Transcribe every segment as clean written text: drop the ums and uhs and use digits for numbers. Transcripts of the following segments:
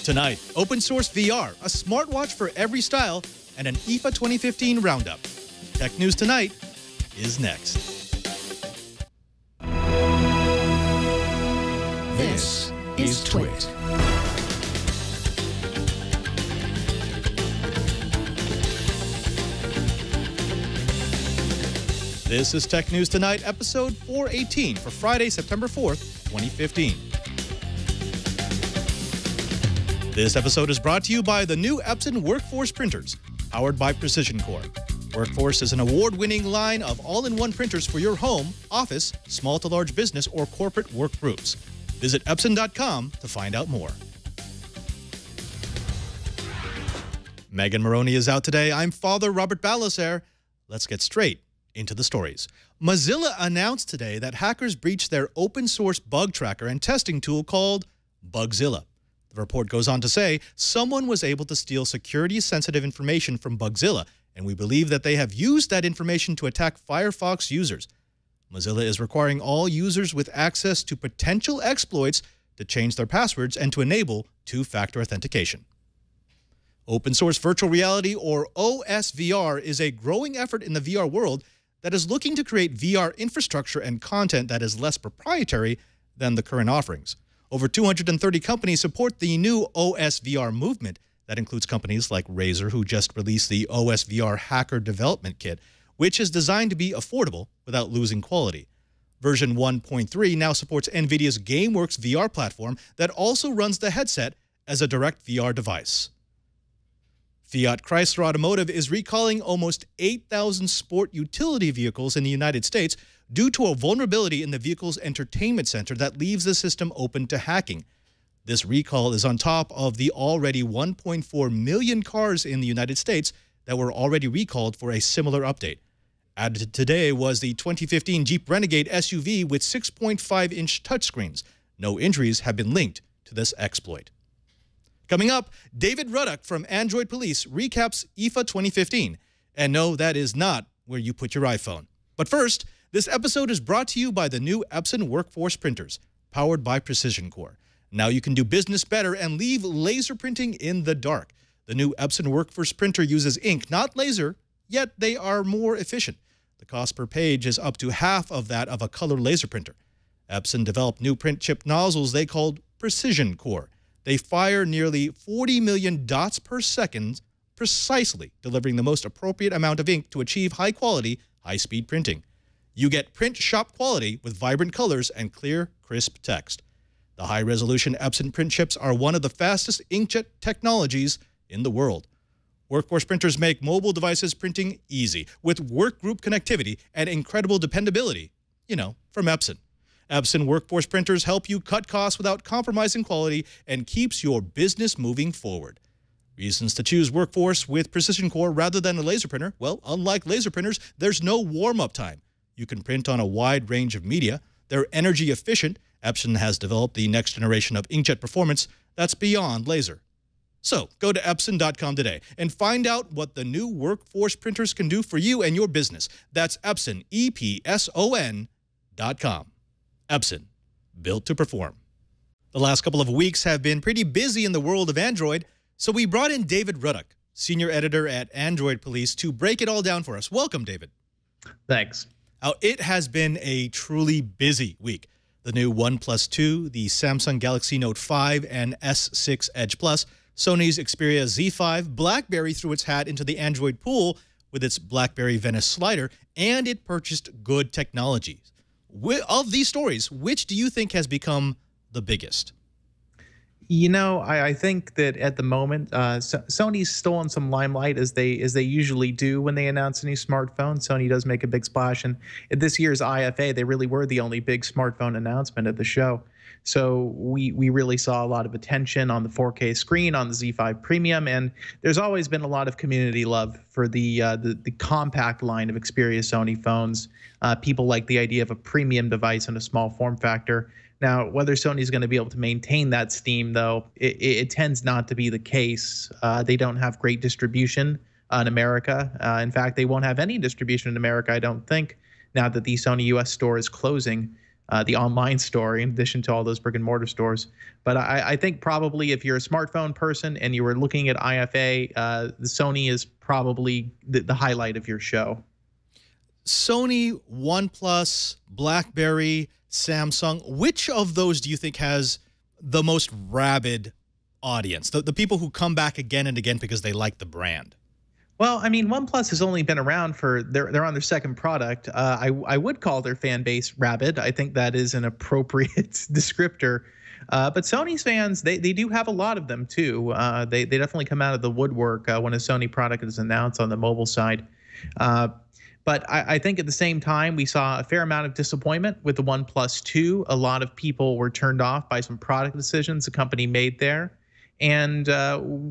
Tonight, open source VR, a smartwatch for every style, and an IFA 2015 roundup. Tech News Tonight is next. This is Twit. This is Tech News Tonight, episode 418 for Friday, September 4th, 2015. This episode is brought to you by the new Epson Workforce printers, powered by Precision Core. Workforce is an award-winning line of all-in-one printers for your home, office, small to large business, or corporate work groups. Visit Epson.com to find out more. Megan Maroney is out today. I'm Father Robert Balaser. Let's get straight into the stories. Mozilla announced today that hackers breached their open-source bug tracker and testing tool called Bugzilla. The report goes on to say someone was able to steal security-sensitive information from Bugzilla, and we believe that they have used that information to attack Firefox users. Mozilla is requiring all users with access to potential exploits to change their passwords and to enable two-factor authentication. Open-source virtual reality, or OSVR, is a growing effort in the VR world that is looking to create VR infrastructure and content that is less proprietary than the current offerings. Over 230 companies support the new OSVR movement. That includes companies like Razer, who just released the OSVR Hacker Development Kit, which is designed to be affordable without losing quality. Version 1.3 now supports NVIDIA's GameWorks VR platform that also runs the headset as a direct VR device. Fiat Chrysler Automotive is recalling almost 8,000 sport utility vehicles in the United States due to a vulnerability in the vehicle's entertainment center that leaves the system open to hacking. This recall is on top of the already 1.4 million cars in the United States that were already recalled for a similar update. Added today was the 2015 Jeep Renegade SUV with 6.5-inch touchscreens. No injuries have been linked to this exploit. Coming up, David Ruddock from Android Police recaps IFA 2015. And no, that is not where you put your iPhone. But first, this episode is brought to you by the new Epson Workforce printers, powered by Precision Core. Now you can do business better and leave laser printing in the dark. The new Epson Workforce printer uses ink, not laser, yet they are more efficient. The cost per page is up to half of that of a color laser printer. Epson developed new print chip nozzles they called Precision Core. They fire nearly 40 million dots per second, precisely delivering the most appropriate amount of ink to achieve high-quality, high-speed printing. You get print shop quality with vibrant colors and clear, crisp text. The high-resolution Epson print chips are one of the fastest inkjet technologies in the world. Workforce printers make mobile devices printing easy, with workgroup connectivity and incredible dependability, from Epson. Epson Workforce printers help you cut costs without compromising quality and keeps your business moving forward. Reasons to choose Workforce with Precision Core rather than a laser printer? Well, unlike laser printers, there's no warm-up time. You can print on a wide range of media. They're energy efficient. Epson has developed the next generation of inkjet performance that's beyond laser. So go to Epson.com today and find out what the new Workforce printers can do for you and your business. That's Epson, EPSON.com. Epson, built to perform. The last couple of weeks have been pretty busy in the world of Android, so we brought in David Ruddock, senior editor at Android Police, to break it all down for us. Welcome, David. Thanks. Now, it has been a truly busy week. The new OnePlus 2, the Samsung Galaxy Note 5 and S6 Edge Plus, Sony's Xperia Z5, BlackBerry threw its hat into the Android pool with its BlackBerry Venice slider, and it purchased good technologies. Of these stories, which do you think has become the biggest? I think that at the moment, Sony's stolen some limelight as they usually do when they announce a new smartphone. Sony does make a big splash, and at this year's IFA, they really were the only big smartphone announcement at the show. So we really saw a lot of attention on the 4K screen on the Z5 Premium, and there's always been a lot of community love for the compact line of Xperia Sony phones. People like the idea of a premium device in a small form factor. Now, whether Sony's going to be able to maintain that steam, though, it tends not to be the case. They don't have great distribution in America. In fact, they won't have any distribution in America, I don't think, now that the Sony US store is closing. the online store in addition to all those brick and mortar stores. But I think probably if you're a smartphone person and you were looking at IFA, the Sony is probably the highlight of your show. Sony, OnePlus, BlackBerry, Samsung, which of those do you think has the most rabid audience? The people who come back again and again because they like the brand? Well, I mean, OnePlus has only been around for they're on their second product. I would call their fan base rabid. I think that is an appropriate descriptor. But Sony's fans, they do have a lot of them too. They definitely come out of the woodwork when a Sony product is announced on the mobile side. But I think at the same time, we saw a fair amount of disappointment with the OnePlus 2. A lot of people were turned off by some product decisions the company made there. And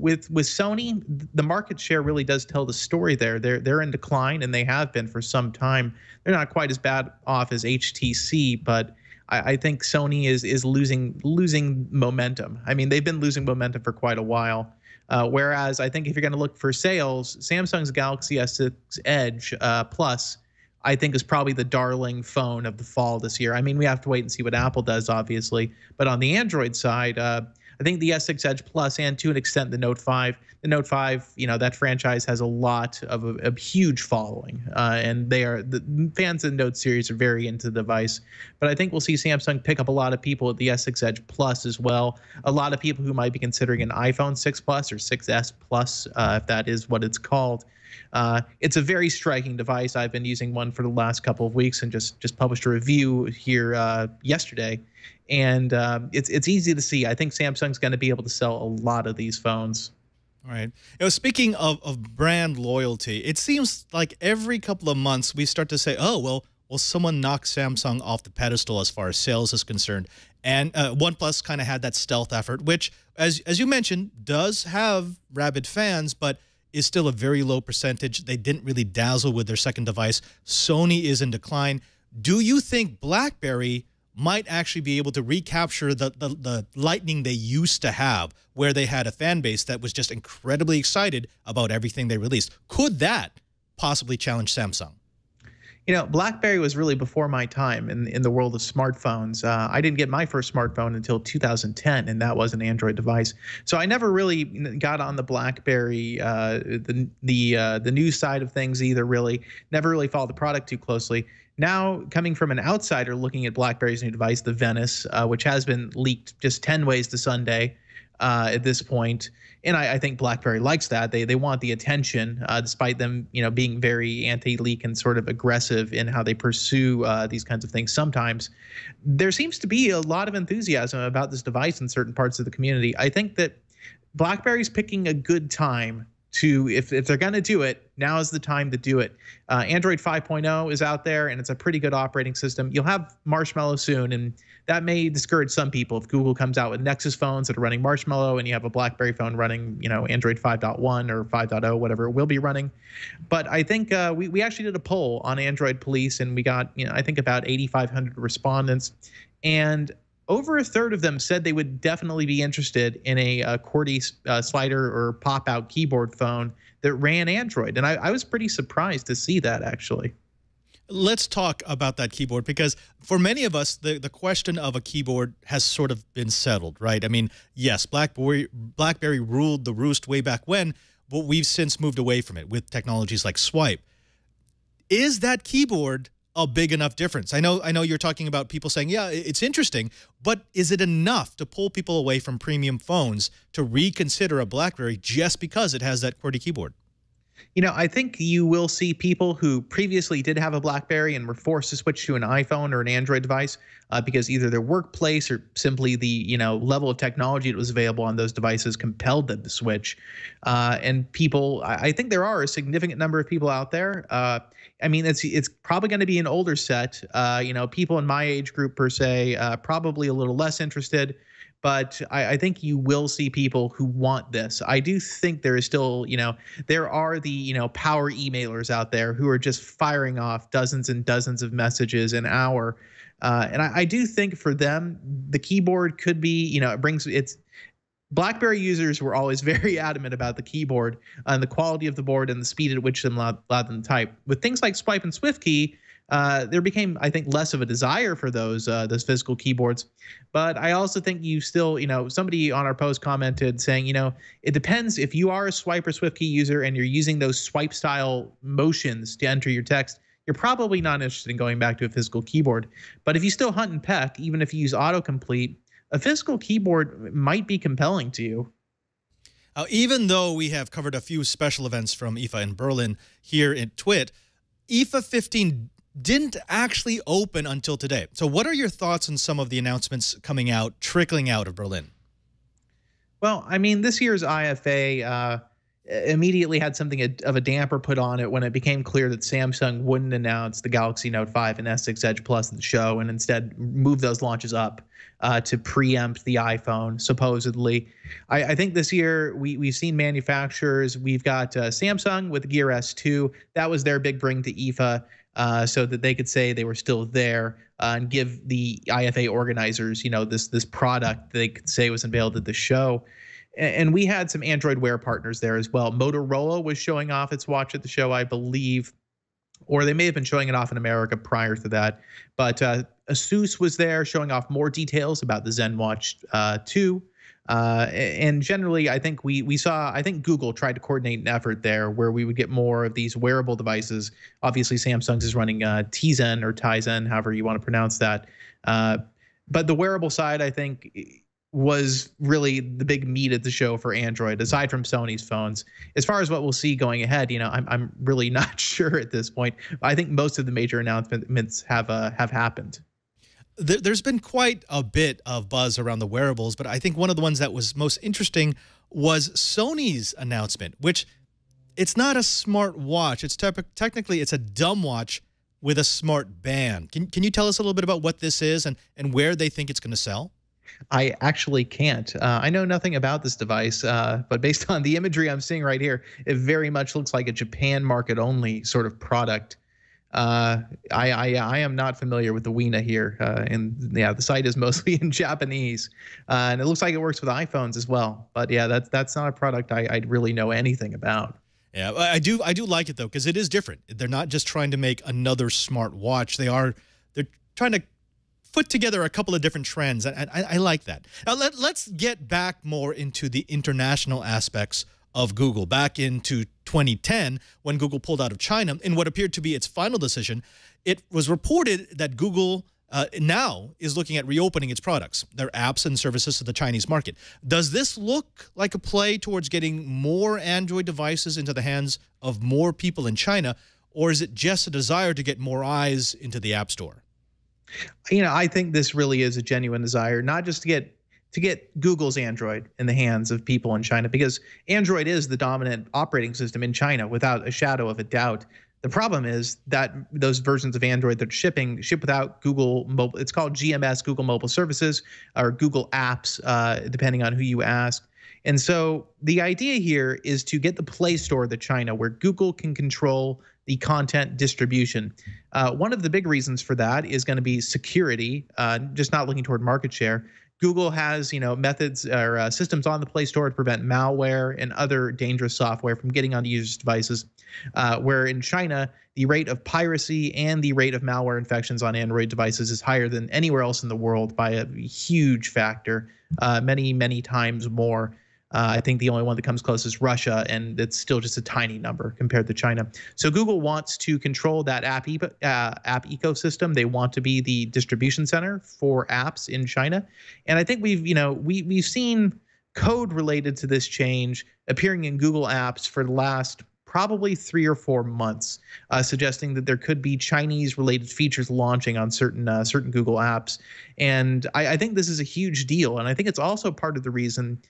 with Sony, the market share really does tell the story there. They're in decline, and they have been for some time. They're not quite as bad off as HTC, but I think Sony is losing momentum. I mean, they've been losing momentum for quite a while. Whereas I think if you're going to look for sales, Samsung's Galaxy S6 Edge Plus, I think, is probably the darling phone of the fall this year. I mean, we have to wait and see what Apple does, obviously. But on the Android side, I think the S6 Edge Plus, and to an extent the Note 5. The Note 5, that franchise has a lot of a huge following, and the fans of the Note series are very into the device. But I think we'll see Samsung pick up a lot of people at the S6 Edge Plus as well. A lot of people who might be considering an iPhone 6 Plus or 6S Plus, if that is what it's called. It's a very striking device. I've been using one for the last couple of weeks and just published a review here yesterday. And it's easy to see. I think Samsung's going to be able to sell a lot of these phones. All right. Speaking of brand loyalty, it seems like every couple of months we start to say, oh, well, someone knocked Samsung off the pedestal as far as sales is concerned. And OnePlus kind of had that stealth effort, which, as you mentioned, does have rabid fans, but is still a very low percentage. They didn't really dazzle with their second device. Sony is in decline. Do you think BlackBerry might actually be able to recapture the lightning they used to have, where they had a fan base that was just incredibly excited about everything they released? Could that possibly challenge Samsung? BlackBerry was really before my time in the world of smartphones. I didn't get my first smartphone until 2010, and that was an Android device. So I never really got on the BlackBerry, the news side of things either. Really, never really followed the product too closely. Now, coming from an outsider looking at BlackBerry's new device, the Venice, which has been leaked just 10 ways to Sunday at this point. And I think BlackBerry likes that. They want the attention, despite them, being very anti-leak and sort of aggressive in how they pursue these kinds of things. Sometimes there seems to be a lot of enthusiasm about this device in certain parts of the community. I think that BlackBerry's picking a good time to, if they're going to do it, now is the time to do it. Android 5.0 is out there, and it's a pretty good operating system. You'll have Marshmallow soon, and that may discourage some people if Google comes out with Nexus phones that are running Marshmallow and you have a BlackBerry phone running, Android 5.1 or 5.0, whatever it will be running. But I think we actually did a poll on Android Police, and we got, I think about 8,500 respondents. And over a third of them said they would definitely be interested in a QWERTY slider or pop-out keyboard phone that ran Android. And I was pretty surprised to see that, actually. Let's talk about that keyboard, because for many of us, the question of a keyboard has sort of been settled, right? I mean, yes, BlackBerry ruled the roost way back when, but we've since moved away from it with technologies like Swipe. Is that keyboard a big enough difference? I know you're talking about people saying, yeah, it's interesting, but is it enough to pull people away from premium phones to reconsider a BlackBerry just because it has that QWERTY keyboard? I think you will see people who previously did have a BlackBerry and were forced to switch to an iPhone or an Android device because either their workplace or simply the level of technology that was available on those devices compelled them to switch. And people, I think there are a significant number of people out there. I mean, it's probably going to be an older set. People in my age group per se, probably a little less interested. But I think you will see people who want this. I do think there is still, there are the, power emailers out there who are just firing off dozens and dozens of messages an hour. And I do think for them, the keyboard could be, BlackBerry users were always very adamant about the keyboard and the quality of the board and the speed at which them allowed them to type. With things like Swipe and SwiftKey, there became, I think, less of a desire for those physical keyboards. But I also think you still, somebody on our post commented saying, it depends if you are a swipe or SwiftKey user and you're using those swipe style motions to enter your text. You're probably not interested in going back to a physical keyboard. But if you still hunt and peck, even if you use autocomplete, a physical keyboard might be compelling to you. Even though we have covered a few special events from IFA in Berlin here at TWiT, IFA 15 didn't actually open until today. So what are your thoughts on some of the announcements coming out, trickling out of Berlin? Well, I mean, this year's IFA immediately had something of a damper put on it when it became clear that Samsung wouldn't announce the Galaxy Note 5 and S6 Edge Plus at the show and instead move those launches up to preempt the iPhone, supposedly. I think this year we've seen manufacturers. We've got Samsung with the Gear S2. That was their big bring to IFA. So that they could say they were still there and give the IFA organizers, this product they could say was unveiled at the show. And we had some Android Wear partners there as well. Motorola was showing off its watch at the show, I believe, or they may have been showing it off in America prior to that. But Asus was there showing off more details about the ZenWatch 2. And generally, I think we saw, I think Google tried to coordinate an effort there where we would get more of these wearable devices. Obviously, Samsung's is running Tizen or Tizen, however you want to pronounce that. But the wearable side, I think, was really the big meat at the show for Android, aside from Sony's phones. As far as what we'll see going ahead, I'm really not sure at this point. I think most of the major announcements have happened. There's been quite a bit of buzz around the wearables, but I think one of the ones that was most interesting was Sony's announcement, which it's not a smartwatch. It's technically it's a dumb watch with a smart band. Can you tell us a little bit about what this is and where they think it's going to sell? I actually can't. I know nothing about this device, but based on the imagery I'm seeing right here, it very much looks like a Japan market only sort of product. I am not familiar with the Weena here, and yeah, the site is mostly in Japanese, and it looks like it works with iPhones as well. But yeah, that's not a product I really know anything about. Yeah, I do like it though, because it is different. They're not just trying to make another smart watch. They're trying to put together a couple of different trends, and I like that. Now let's get back more into the international aspects of Google. Back into 2010, when Google pulled out of China in what appeared to be its final decision, it was reported that Google now is looking at reopening its products, their apps and services to the Chinese market. Does this look like a play towards getting more Android devices into the hands of more people in China, or is it just a desire to get more eyes into the App Store? I think this really is a genuine desire, not just to get Google's Android in the hands of people in China, because Android is the dominant operating system in China without a shadow of a doubt. The problem is that those versions of Android that ship without Google Mobile. It's called GMS, Google Mobile Services, or Google Apps, depending on who you ask. And so the idea here is to get the Play Store to China, where Google can control the content distribution. One of the big reasons for that is going to be security, just not looking toward market share. Google has, methods or systems on the Play Store to prevent malware and other dangerous software from getting onto users' devices. Where in China, the rate of piracy and the rate of malware infections on Android devices is higher than anywhere else in the world by a huge factor, many, many times more. I think the only one that comes close is Russia, and it's still just a tiny number compared to China. So Google wants to control that app ecosystem. They want to be the distribution center for apps in China. And I think we've seen code related to this change appearing in Google Apps for the last probably 3 or 4 months, suggesting that there could be Chinese-related features launching on certain Google apps. And I think this is a huge deal, and I think it's also part of the reason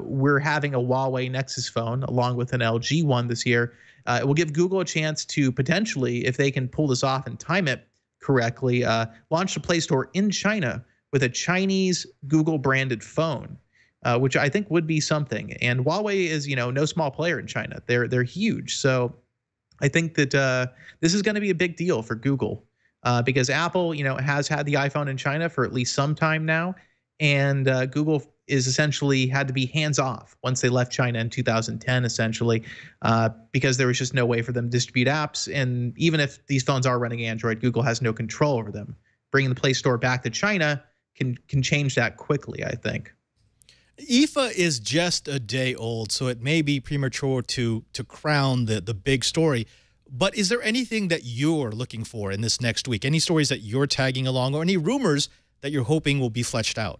we're having a Huawei Nexus phone along with an LG one this year. It will give Google a chance to potentially, if they can pull this off and time it correctly, launch the Play Store in China with a Chinese Google branded phone, which I think would be something. And Huawei is, no small player in China. They're huge. So I think that this is going to be a big deal for Google because Apple, has had the iPhone in China for at least some time now, and Google is essentially had to be hands off once they left China in 2010, essentially, because there was just no way for them to distribute apps. And even if these phones are running Android, Google has no control over them. Bringing the Play Store back to China can change that quickly, I think. IFA is just a day old, so it may be premature to crown the big story. But is there anything that you're looking for in this next week? Any stories that you're tagging along, or any rumors that you're hoping will be fleshed out?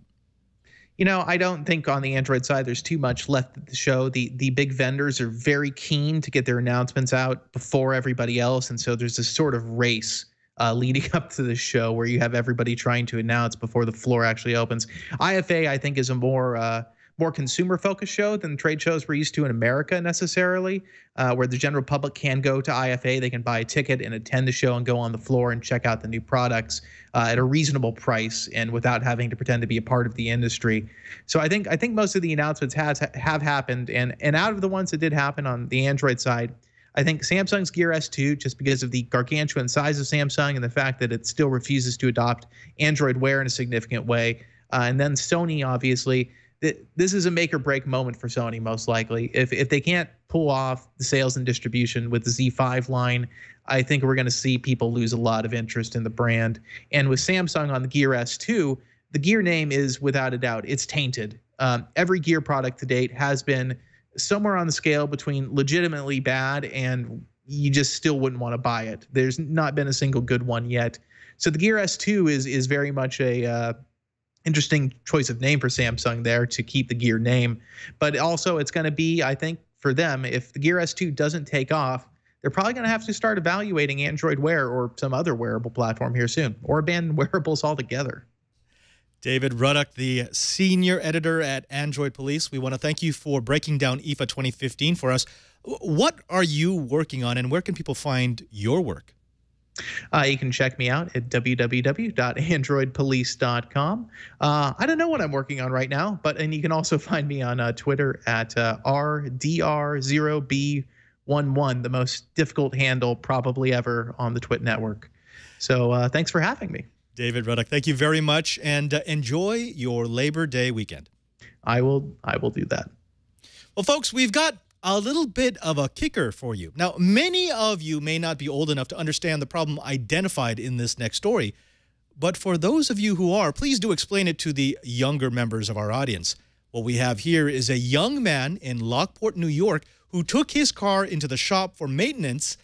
You know, I don't think on the Android side there's too much left at the show. The big vendors are very keen to get their announcements out before everybody else, and so there's this sort of race leading up to the show where you have everybody trying to announce before the floor actually opens. IFA, I think, is a more consumer-focused show than trade shows we're used to in America necessarily, where the general public can go to IFA. They can buy a ticket and attend the show and go on the floor and check out the new products at a reasonable price and without having to pretend to be a part of the industry. So I think most of the announcements have happened, and out of the ones that did happen on the Android side, I think Samsung's Gear S2, just because of the gargantuan size of Samsung and the fact that it still refuses to adopt Android Wear in a significant way. And then Sony, obviously, this is a make or break moment for Sony, most likely. If they can't pull off the sales and distribution with the Z5 line, I think we're going to see people lose a lot of interest in the brand. And with Samsung on the Gear S2, the Gear name is, without a doubt, it's tainted. Every Gear product to date has been somewhere on the scale between legitimately bad and you just still wouldn't want to buy it. There's not been a single good one yet. So the Gear S2 is very much a interesting choice of name for Samsung there to keep the Gear name. But also it's going to be, I think, for them, if the Gear S2 doesn't take off, they're probably going to have to start evaluating Android Wear or some other wearable platform here soon, or abandon wearables altogether. David Ruddock, the senior editor at Android Police, we want to thank you for breaking down IFA 2015 for us. What are you working on, and where can people find your work? You can check me out at www.androidpolice.com. I don't know what I'm working on right now, and you can also find me on Twitter at RDR0B11, the most difficult handle probably ever on the Twit network. So thanks for having me. David Ruddock, thank you very much, and enjoy your Labor Day weekend. I will do that. Well, folks, we've got a little bit of a kicker for you. Now, many of you may not be old enough to understand the problem identified in this next story, but for those of you who are, please do explain it to the younger members of our audience. What we have here is a young man in Lockport, New York, who took his car into the shop for maintenance.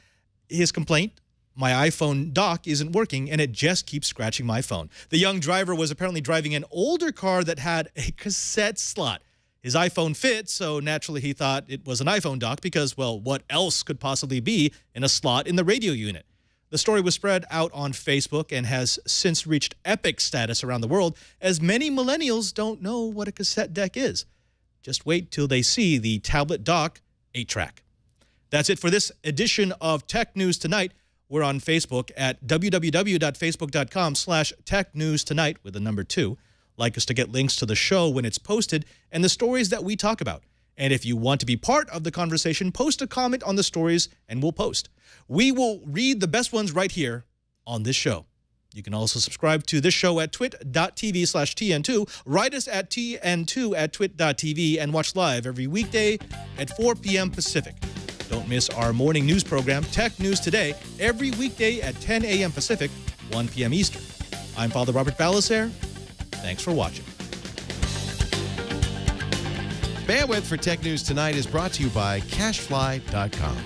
His complaint: my iPhone dock isn't working and it just keeps scratching my phone. The young driver was apparently driving an older car that had a cassette slot. His iPhone fit, so naturally he thought it was an iPhone dock because, well, what else could possibly be in a slot in the radio unit? The story was spread out on Facebook and has since reached epic status around the world, as many millennials don't know what a cassette deck is. Just wait till they see the tablet dock 8-track. That's it for this edition of Tech News Tonight. We're on Facebook at www.facebook.com/technewstonight with the number 2. Like us to get links to the show when it's posted and the stories that we talk about. And if you want to be part of the conversation, post a comment on the stories and we'll post. We will read the best ones right here on this show. You can also subscribe to this show at twit.tv/TN2, write us at TN2@twit.tv, and watch live every weekday at 4 p.m. Pacific. Don't miss our morning news program, Tech News Today, every weekday at 10 a.m. Pacific, 1 p.m. Eastern. I'm Father Robert Ballesaire. Thanks for watching. Bandwidth for Tech News Tonight is brought to you by Cashfly.com.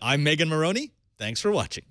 I'm Megan Maroney. Thanks for watching.